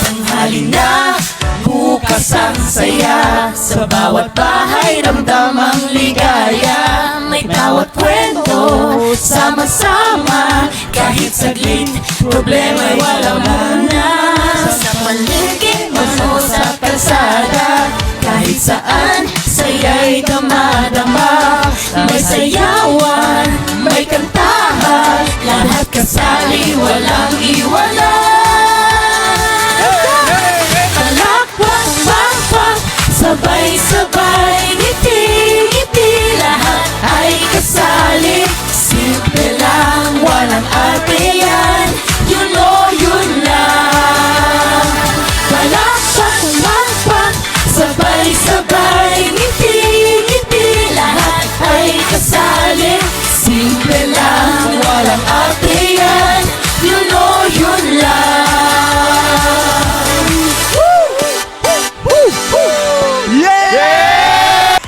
Tanghali na, bukas ang saya. Sa bawat bahay, ramdam ang ligaya. May tawat kwento, sama-sama. Kahit saglit, problema'y walang muna. Sa paligid, o sa kalsada. Kahit saan, saya'y dama-dama. May sayawan, may kantahan. Lahat kasali, walang iwanan. Sabay-sabay, ngiti-ngiti, lahat ay kasali. Simple lang, walang arte yan. You know, yun lang. Palakpak, palakpak, sabay-sabay, ngiti-ngiti, lahat ay kasali. Simple lang, walang arte yan. You know, yun lang.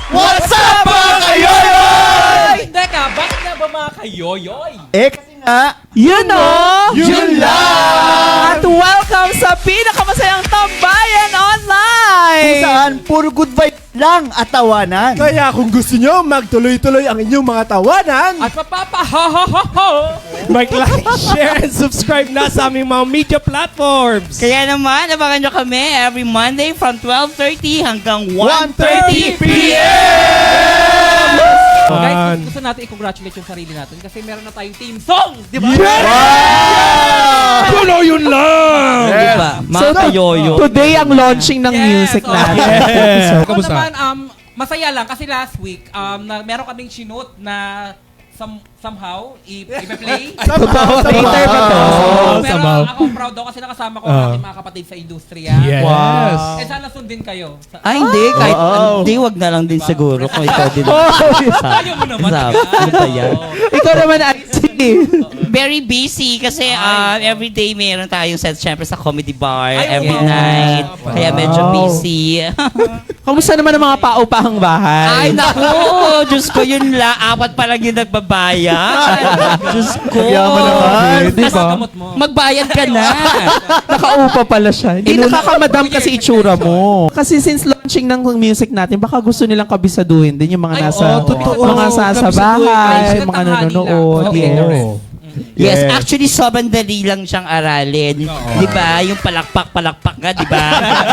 What's up mga kayoyoy? Teka, bakit nga ba mga kayoyoy? Kasi nga, Yun o! yun lang! At welcome sa pinakamasayang tambayan Kung online! saan, puro good vibe lang at tawanan. Kaya kung gusto nyo magtuloy-tuloy ang inyong mga tawanan, At mapapahohoho! mag-like, share, and subscribe na sa aming mga media platforms. Kaya naman, abangan nyo kami every Monday from 12:30 hanggang 1:30 p.m. Guys, gusto natin i-congratulate yung sarili natin kasi meron na tayong team song! Di ba? Tuloy yun lang! Diba? Mga kayoyo. Today ang launching ng music natin. Ako naman, masaya lang kasi last week, meron kaming sinut na somehow i-play. Later ba to? Pero somehow. ako proud ako kasi nakasama ko ang aking mga kapatid sa industriya. Yes. Wow. Eh sana sundin kayo. Ay, hindi. Kahit, hindi, wag na lang din siguro kung ikaw din. Ayaw mo naman. Ano ba yan? Ikaw naman, IC. Very busy kasi every day meron tayong set syempre sa comedy bar Ay, every wow. night. Kaya medyo Wow. busy. Kamusta naman ang mga paupahang bahay? Ay, naku! Diyos ko, yun lang. Apat pa lang yung nagbabayad. Diyos ko. Yaman naman. Di ba? Gamot mo. Magbayad ka na. Nakaupa pala siya. Hindi nakakamadam kasi itsura mo. Kasi since launching ng music natin, baka gusto nilang kabisaduhin din yung mga Ay, nasa, oo, totoo. mga sa Kabisaduhin. bahay, Ay, mga tanghali nanonood. lang. Okay, Yes. correct. Yes, Yes. actually, sobrang dali lang siyang aralin. Di ba? Yung palakpak ka, di ba?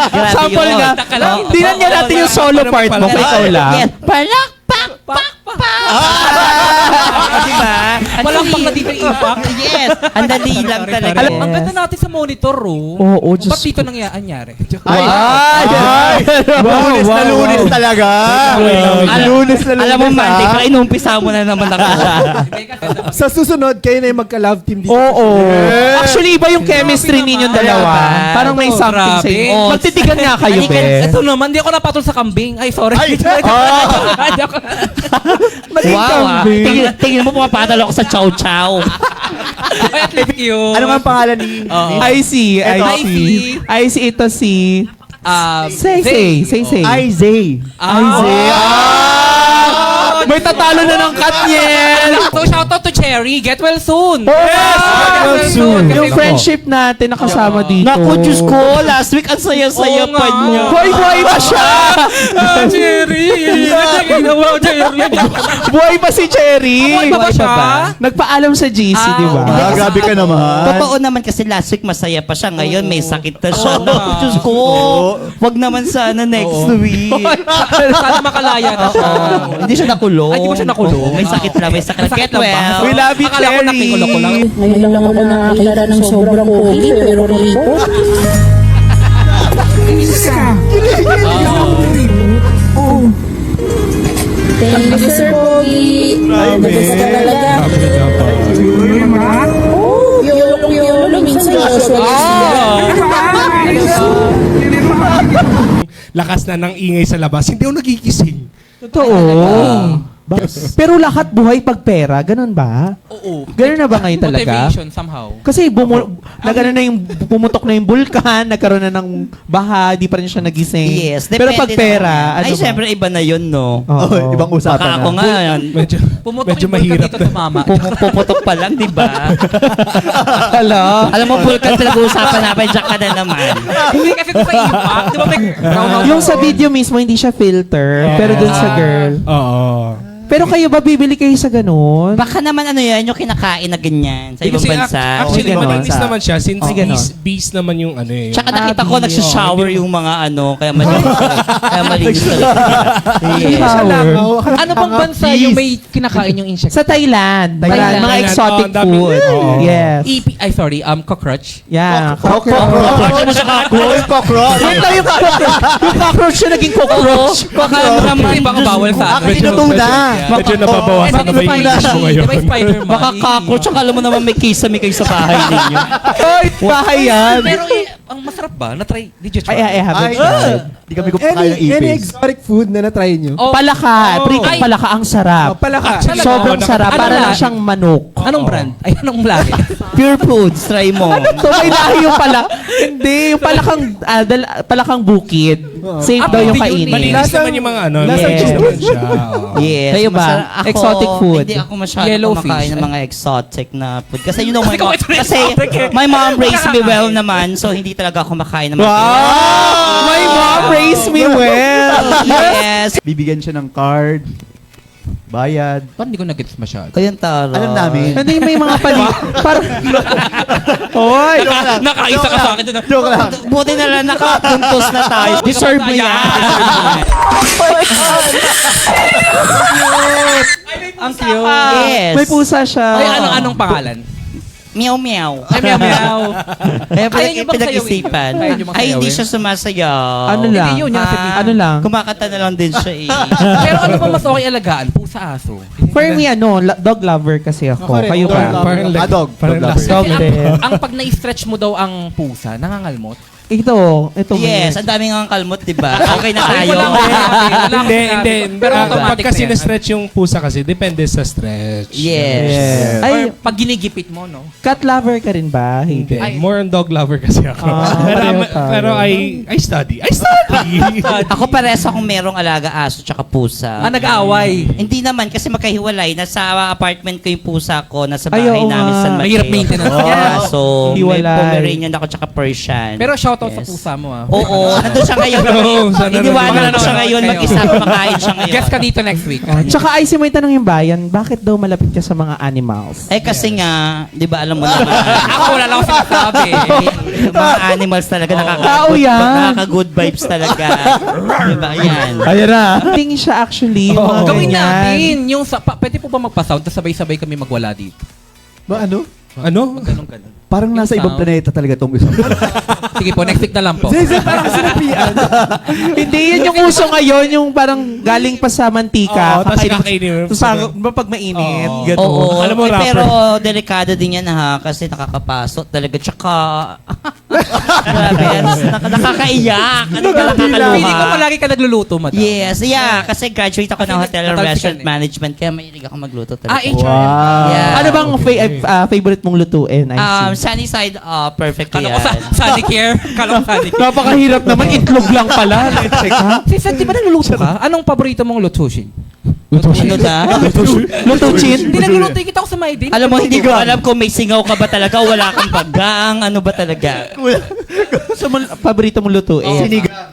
Grabe Sample yun. nga. Tingnan nga natin yung solo part mo kung ikaw lang. Yes, palakpak. Di ba? Walang pang na dito yung impact. Yes, ang dali lang talaga. Alam, ang ganda natin sa monitor, oh. Oo, Diyos Ba't dito nangyari? Ay! Ay! Lunes na lunes talaga! Lunes na lunes. Alam mo, Monday, pa inumpisa mo na naman ako. Hindi kasi Sa susunod, kayo na yung magka-love team dito. Oo. Actually, iba yung chemistry Grabe ninyong naman. dalawa. Diba? Parang may Oo, something sa grabe. inyo. Oo. Magtitigan nga kayo, Halika, be. ito naman, di ako napatol sa kambing. Ay, sorry. Ay! Maging Wow, kambing. tingnan mo, pumapatalo ako sa chow chow. Ay, at least cute. Ano nga ang pangalan ni... I see. I see ito si... Say. Isay. May tatalo na ng Katniel. So, shoutout to Cherry. Get well soon. Yes! Get well soon. Yung friendship natin nakasama dito. Naku, Diyos ko, last week ang saya-saya Oo pa nga. niya. Buhay pa siya! Cherry. Wow, Cherry. Buhay pa si Cherry! Buhay pa ba siya? Nagpaalam sa GC, di ba? Ah, grabe ka naman. Totoo naman kasi last week masaya pa siya. Ngayon may sakit na siya. Oo Naku, nga. Diyos ko. Wag naman sana next week. Sana makalaya na siya. Hindi siya nakulong. Ay, di ba siya nakulong? Oo, may sakit lang. May sakit. May sakit Get lang ba? well. We love you, Akala ko Cherry! nakikulong ko lang. Ngayon lang ako nakakilala ng sobrang pogi, pero rito. Thank you, Sir Pogi. Maganda ka talaga. Oh, yolo, minsan usually Lakas na ng ingay sa labas. Hindi ako nagkikising. Totoo. Pero lahat buhay pag pera, ganun ba? Oo. Ganun na ba ngayon talaga? Motivation somehow. Kasi Nagano na yung pumutok na yung bulkan, nagkaroon na ng baha, di pa rin siya nagising. Yes. Pero depende pag pera, naman. ano Ay, ba? syempre, iba na yun, no? Oo. Ibang usapan Baka ako na. nga, yan. Pumutok Medyo yung bulkan mahirap dito tumama. Pumuputok pa lang, di ba? Hello? Alam mo, Vulcan, pinag-uusapan natin, dyan ka na naman. Hindi kasi ito sa impact. Di ba may brownout? Yung sa video mismo, hindi siya filter. Pero dun sa girl. Oo. Pero kayo ba, bibili kayo sa ganun? Baka naman ano yan, yung kinakain na ganyan sa ibang Kasi bansa. actually, Oo, malinis ganun. naman siya since Oo, ganun. bees naman yung ano eh. Tsaka nakita ko Abi. nagsha-shower yung mga ano, kaya malinis talaga. Yes. Power. Ano bang bansa yung may kinakain yung insect? Sa Thailand. Thailand. Mga Thailand. exotic Oh, ang dami. food. Oo. Yes. Cockroach. Yeah. Cockroach. Wait lang, yung cockroach siya naging cockroach. Baka naman, Kasi baka bawal sa atin. Medyo tuna. Medyo nababawasan na ba yung English mo ngayon? Di ba Spider-Man? baka cockroach, tsaka alam mo naman may kisame kayo sa bahay ninyo. Ay, bahay yan. Pero ang masarap ba? Na-try? Did you try? I haven't Ay, tried. di kami kumakain ng Any ipis. exotic food na na-try nyo? Oh, Palaka. Oh. Pritong Ay. palaka. Ang sarap. Palaka. Sobrang sarap. Ano Para na? lang siyang manok. Anong brand? Ay, anong lahi? Pure foods, try mo. So, may lahi yung palaka. Hindi. Yung palakang bukid. Safe daw yung pwede yun kainin. Malinis naman yung mga ano. Lasang Malinis chicken. naman siya. Oo. Yes. Kayo ba? masarap. Ako, Exotic food? Hindi ako masyado Yellowfish. kumakain ng mga exotic na food. Kasi you know, my Ikaw mom, ito kasi exotic eh. my mom raised me well naman, so hindi talaga ako makain ng mga Wow! My mom raised me well. Yes. Bibigyan siya ng card. Bayad. Parang hindi ko na-gets masyado. Ayun, taro. Alam namin. Hindi may mga parang... Hoy! Nakaisa ka sa akin doon. Joke lang. Buti na lang nakapuntos na tayo. Deserve mo yan. Ang cute. Yes. May pusa siya. Ay, anong pangalan? Meow meow. Ay, meow meow. Kaya Ayaw niyo bang pinag-isipan. sayawin? Ayaw niyo bang Ay, hindi sayawin? siya sumasayaw. Ano lang? Hindi yun, yung nasa video. Ano lang? Kumakanta na lang din siya eh. Pero ano ba mas okay alagaan? Pusa, aso? For me, dog lover kasi ako. Ako rin, Kayo dog ba? lover. Parang like- Dog. parang Dog last- lover. Dog din. Ang pag na-stretch mo daw ang pusa, nangangalmot? Ito. Yes, ang daming ang kalmot, di ba? Okay na tayo. Hindi. Pero automatic Pag kasi na yan. na-stretch yung pusa kasi, depende sa stretch. Yes. Ay, Or pag ginigipit mo, no? cat lover ka rin ba? Hindi. Ay. More on dog lover kasi ako. pareho tayo. pero I study. I study! Ako pares akong merong alaga aso tsaka pusa. Nag-aaway. Hindi naman kasi magkahiwalay. Nasa apartment ko yung pusa ko. Nasa Ay, bahay oo namin nga. sa San Mateo. Mahirap maintenance Oh, yan. so, may Hiwalay. Pomeranian ako tsaka Persian. Pero shoutout sa Yes. pusa mo, ah. Oo, nandun siya ngayon. Sana Iniwanan nanonood ko siya ngayon. kayo. Mag-isa kumakain siya ngayon. Guest ka dito next week. Tsaka ay si may tanong yung bayan, bakit daw malapit ka sa mga animals? Eh kasi nga, di ba alam mo naman. Ako wala lang ako sinasabi. Yung mga animals talaga Tao yan. nakaka-good vibes talaga. Di ba? Yan. Ayan na. Tingin siya actually. yung mga Gawin ganyan. natin. Yung pwede po ba magpa-sound tapos sabay-sabay kami magwala dito? Ba ano? Ano? Ganun. Parang nasa ibang sound. planeta talaga itong isa. Sige po, next week na lang po. Parang sinapian. Hindi, yun yung uso ngayon, yung parang galing pa sa mantika. Oo, tapos kakainin mo. kakainin mo. Tapos parang, pag mainit, Oo. gano'n. Oo, Alam mo, eh, rapper. pero delikado din yan ha, kasi nakakapasok talaga. Tsaka, grabe yan, nakakaiyak. Ano ka nakakaluha? Hindi ko palagi ka nagluluto, madam. Yes, yeah, kasi graduate ako ng hotel and natalsikan restaurant eh. management, kaya mahilig ako magluto talaga. HRM. Yeah. Ano bang favorite mong lutuin? I see. Sunny side up, perfect Kala yan. ko Sunny Care. Kala ko Sunny Care. Napakahirap naman, itlog lang pala. Check ha? Si Seth, di ba nagluluto ka? Anong paborito mong lutushin? Ano na? Lutuchin? Hindi nagluluto kita ko sa Maydin. Alam mo, hindi ko alam kung may singaw ka ba talaga o wala kang bagang, ano ba talaga. So, paborito mong lutuin?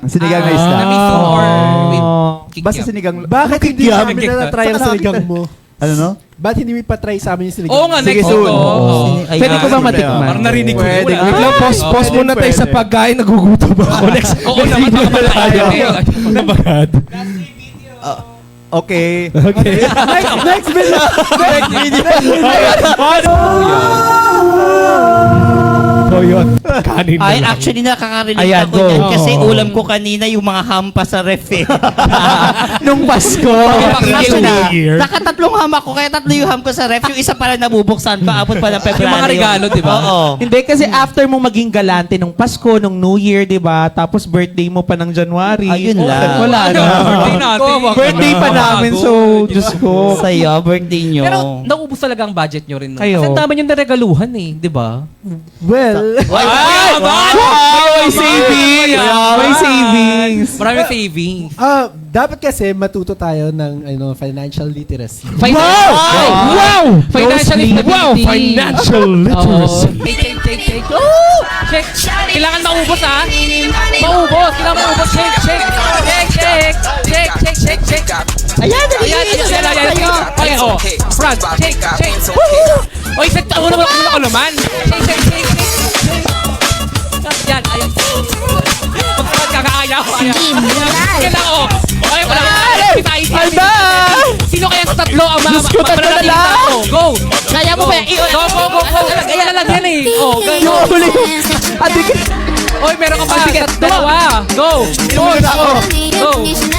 Sinigang na isda. Na miso or with kikiam? Basta sinigang. Bakit hindi Kikiam. namin na-try ang sinigang mo? Ano no? Ba't hindi mo pa-try sa amin yung sinigang? Oo nga, Sige, next soon. week. Oo. Ay, Pwede ko ba Pwede. matikman? Parang narinig ko. Pwede. Wait lang, pause muna tayo sa pagkain. Nagugutom ako. Next Oo naman, baka matayo. Nabagad. Okay. Okay. Next video! Oh, yun. Kanin na Ay, lang. actually, nakaka-relate Ayan, ako go. yan. Kasi Oo. ulam ko kanina yung mga hampas sa ref eh. Nung Pasko. Actually, New Year. nakatatlong ham ako, kaya tatlo yung ham ko sa ref. Yung isa pala nabubuksan pa, abot pa ng February. Yung mga regalo, di ba? Oo. Hindi, kasi after mo maging galante nung Pasko, nung New Year, di ba? Tapos birthday mo pa ng January. Ayun lang. Wala na. Birthday natin. Birthday pa namin, so, Diyos ko. Saya, birthday nyo. Pero naubos talaga ang budget nyo rin. Kayo. Kasi ang dami yung naregaluhan eh, di ba? Well, Ay, May savings! May savings! Maraming savings. dapat kasi matuto tayo ng financial literacy. Wow! Financial stability. Wow, financial literacy. Check. Check. Kailangan maubos ha. Maubos. Kailangan maubos. Check. Ayan. Okay, oh. Front. Check. Oy, set. Ano naman? Check. Yan. Ayan. Pagkakas kakaayaw. Kailangan ko. Okay, wala. Alba! Sino kaya sa tatlo ang Diyos ko, tatlo na lang. Go. Kaya mo ba? Go. Kaya na lang yan eh. Oh, go. Huli. Adik. Oy, meron ka pa. Dalawa. Go. Go.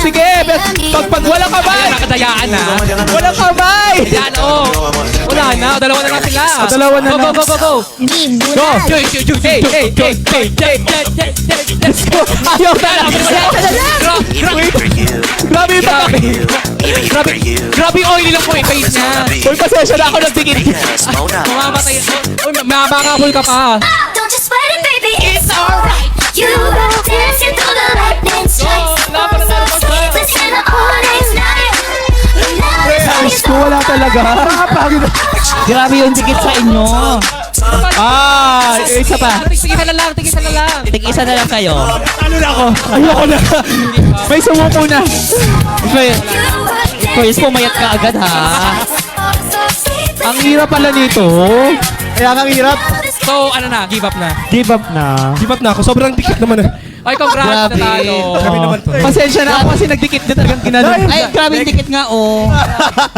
Sige, pag walang kamay! Nakadayaan na. Walang kamay! Yan, oh. Wala na. Dalawa na lang sila. Dalawa na lang. Go. Go! Ayaw na lang! Grabe yung takak! Grabe yung oily lang po yung face niya. Uy, pasensya na ako ng tingin. Mamamatay. Uy, mabakapul ka pa. Don't just sweat it, baby, it's alright. You are dancing through the lightning strikes. Let's spend the all night night. Diyos ko, wala talaga. Grabe yung dikit sa inyo. Isa pa. Tigisa na lang. Tig-isa na lang kayo. Ano na ako? Ayoko na. May sumuko na. Chris, pumayat ka agad ha. Ang hirap pala nito. Kaya ang hirap. So, ano na? Give up na. Give up na. Give up na ako. Sobrang dikit naman. Ay, congrats Grabe. na talo. Kami naman to. Pasensya na ako kasi nagdikit na talagang ginano. Ay, grabe yung dikit nga oh.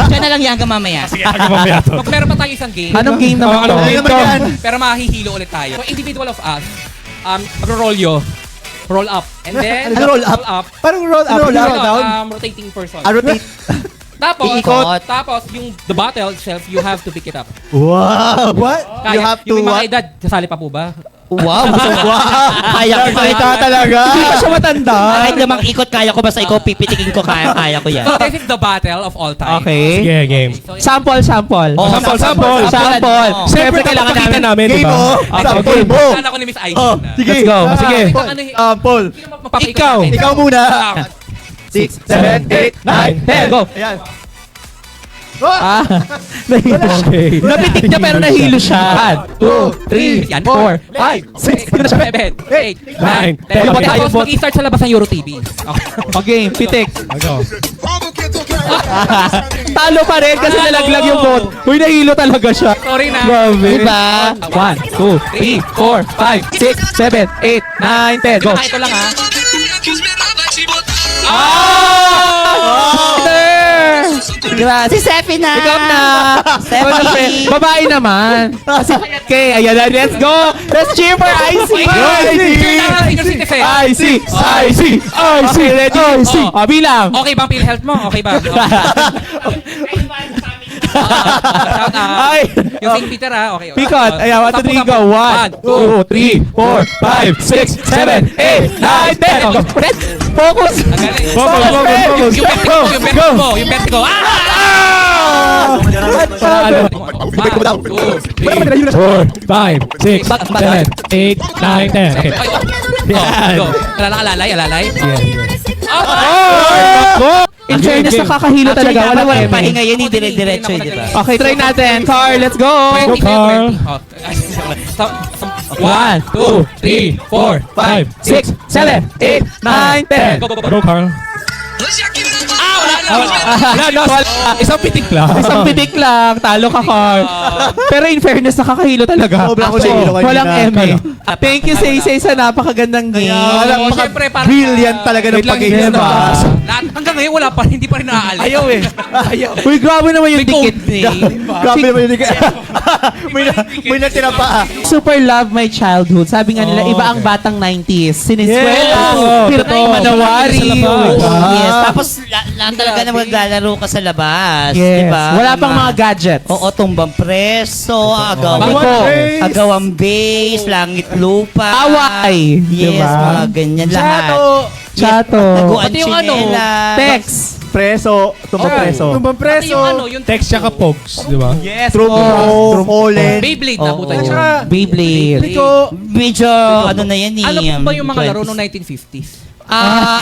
Siya na lang yan ka mamaya. Sige, ako mamaya to. Meron pa tayo isang game. Anong game naman Anong to? game naman yan? Pero mahihilo ulit tayo. So, individual of us, roll up. And then, Ano roll up? Parang roll up, Roll up. roll down. rotating person. Rotate. Tapos, yung the bottle itself, you have to pick it up. Wow. What? You have to yung may mga what? edad, sasali pa po ba? Wow, kaya ko Salita talaga. Hindi pa siya matanda. Kahit namang ikot, kaya ko basta ikaw pipitikin ko, kaya ko yan. So, this is the battle of all time. Okay. Sige, game. So, Sample. Oh, Sample. Sample. Siyempre, kailangan namin, di Game ba? mo. Okay, Sample game. mo. Sana ko ni Miss Aisha Oh, na. sige. Let's go. Sige. Paul. Sino magpapakita Ikaw. natin? Ikaw muna. 6, 7, 8, 9, 10. Go. Ayan. Nahilo. Okay. Napitik niya pero nahilo siya. 1, 2, 3, Yan. 4, 5, 6. 7, 8, 9, 10. Ayun, Tapos bot. mag-i-start sa labas ng Euro TV. Okay. Okay, pitik. Ako. Talo pa rin kasi nalaglag yung bot. Uy, nahilo talaga siya. Sorry na. Grabe. Diba? 1, 2, 3, 4, 5, 6, 7, 8, 9, 10. Go. Ito lang ha. Diba? Si Sefi na. Ikaw na. Sefi. Babae naman. Okay, ayan na. Let's go. Let's cheer for IC. Senior citizen. IC. Okay, ready? IC. Oh. Bilang. Okay bang PhilHealth mo? Okay ba? Shout out. Ay. Yung St. Peter ha. Okay. Pikot. Ayan, 1, 2, 3, go. 1, 2, 3, 4, 5, 6, 7, 8, 9, 10. Focus. Focus. Yung vertigo. Yung vertigo. Ano? 4, 5, 6, 7, 8, 9, 10. Okay. Yan. Go. Alalay. In fairness, nakakahilo talaga. Wala Walang pa pahinga yan, hindi dire-diretso yun, diba? Okay, try natin. Carl, let's go. 20, Carl. 1, 3, 2, 3, 4, 6, 7, 8, 9, 10. Go. Go, Carl. Wala Isang pitik lang. Isang pitik lang, talo ka, Carl. Pero in fairness, nakakahilo talaga. Sobrang ko nahihilo kanina. Walang eme. Thank you, Say, sa napakagandang game. Oo, syempre, parang, Brilliant talaga ng wait lang, pag-game. diba? Hanggang ngayon, wala pa, hindi pa rin naaalis. Ayaw eh. Ayaw. Uy, grabe naman yung May dikit. code name. Grabe naman yun. May natira pa. Super love my childhood. Sabi nga nila, iba ang batang 90s. Siniswela, Pirtay Manawari. Sa labas. Yes, tapos lahat talaga na maglalaro ka sa labas, Yes. di ba? Wala pang mga gadgets. Oo, tumbang preso, Bangko. agawang base, langit lupa. Away. Yes, Diba? mga ganyan lahat. Chato. Taguan Pati yung ano, tsinelas. Text. Preso. Tumbang preso. Tumbang Pati preso. yung ano, yung Text tsaka pogs, di ba? Yes. True. Fallen. Beyblade, Oo. nabutan At niya. saka, Beyblade. Liko. Medyo, ano na yan eh. Ano po ba yung mga laro 20s? noong 1950s?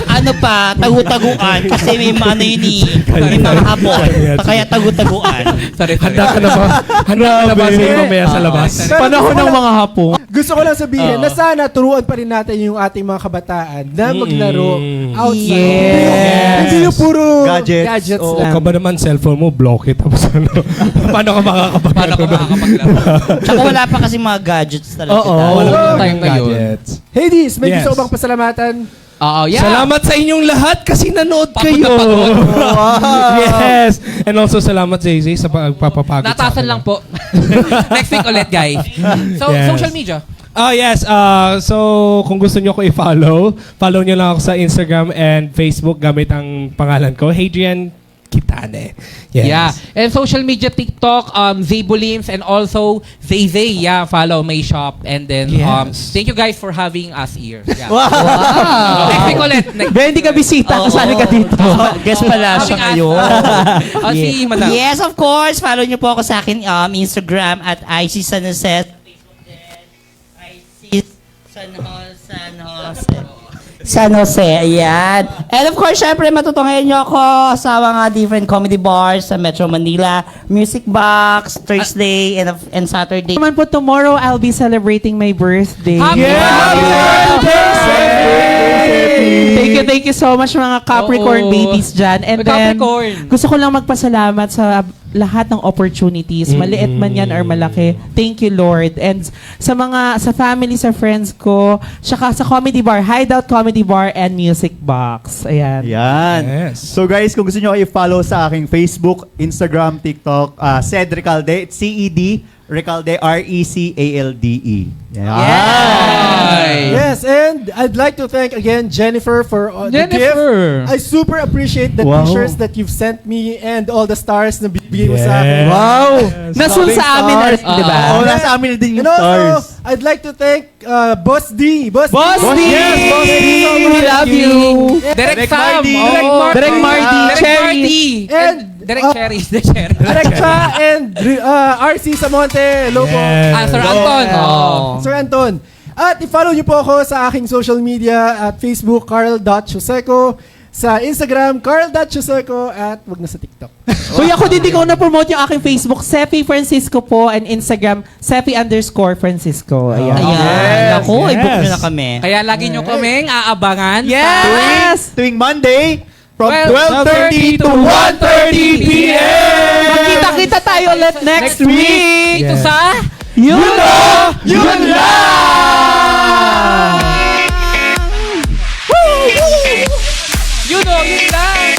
Ano pa, tagu-taguan. Kasi may mga ano yun eh. May mga habol. Kaya tagu-taguan. Sorry, Handa ka na ba? Handa ka na ba sa mamaya sa labas? Panahon ng mga hapon. Gusto ko lang sabihin na sana turuan pa rin natin yung ating mga kabataan na maglaro outside. Yes. Hindi yung puro Gadgets. gadgets O lang. ka ba naman cellphone mo, block it. Tapos ano? Paano ka makakapaglaro? Paano ka makakapaglaro? Tsaka wala pa kasi mga gadgets talaga. Oo, Wala wala pa pa tayong ngayon. gadgets. Hades, may Yes. gusto ko bang pasalamatan? Oo, yeah. Salamat sa inyong lahat kasi nanood Pagod kayo. na pagod. Yes. And also salamat Zay sa pagpapapagod sa Natasan akin. lang po. Next week ulit, guys. So, Yes. social media. Yes. So, kung gusto nyo ko i-follow, follow nyo lang ako sa Instagram and Facebook gamit ang pangalan ko, Hadrian Kitane. Yes. Yeah. And social media, TikTok, Zaybolims, and also Zay. Yeah, follow my shop. And then, Yes. thank you guys for having us here. Yeah. Wow. Next week ulit. Next Ben, hindi ka bisita. Kasali ka dito. Guess pala siya ngayon. Si Madam. Yes, of course. Follow niyo po ako sa akin Instagram at IC San Jose. Facebook din. IC San Jose, ayan. And of course, syempre, matutunghayan niyo ako sa mga different comedy bars sa Metro Manila, Music Box, Thursday, and Saturday. Naman po, tomorrow I'll be celebrating my birthday. Happy Thank you so much mga Capricorn Oo. babies dyan. And then, Capricorn. gusto ko lang magpasalamat sa lahat ng opportunities, maliit man yan or malaki. Thank you, Lord. And sa family, sa friends ko, saka sa comedy bar, Hideout Comedy Bar and Music Box. Ayan. Yan. Yes. So guys, kung gusto nyo i-follow sa aking Facebook, Instagram, TikTok, Ced Recalde, C-E-D, Recalde, R-E-C-A-L-D-E. Yan. Yes, and I'd like to thank again Jennifer for the gift. I super appreciate the Wow. t-shirts that you've sent me and all the stars na bibigay mo sa akin. Yes. Wow. Nasun sa amin na rin, di ba? Oo, nasa amin din And yung also, stars. I'd like to thank Boss D. Boss D! Yes, Boss D! We love you! Direct Sam. Marty. Oo. Direct Marty, Direct Cherry. Marty. And, Direct Cherry. The Cherry. Direkta and RC Samonte. Hello po. Yes. Sir Anton. Sir Anton. At i-follow niyo po ako sa aking social media at Facebook, Carl.Chuseco. Sa Instagram, Carl.Chuseco. At wag na sa TikTok. Uy, ako din ko na-promote yung aking Facebook, Sepi Francisco po, and Instagram, Sepi_Francisco. Ayan. Ayan. Ako, Yes. i-book nyo na kami. Kaya lagi nyo kaming aabangan Yes! Tuwing Monday, from 12:30 12:30 to 1:30 p.m. Magkita-kita tayo ulit next week! dito sa You know! Yun lang! You know, yun lang.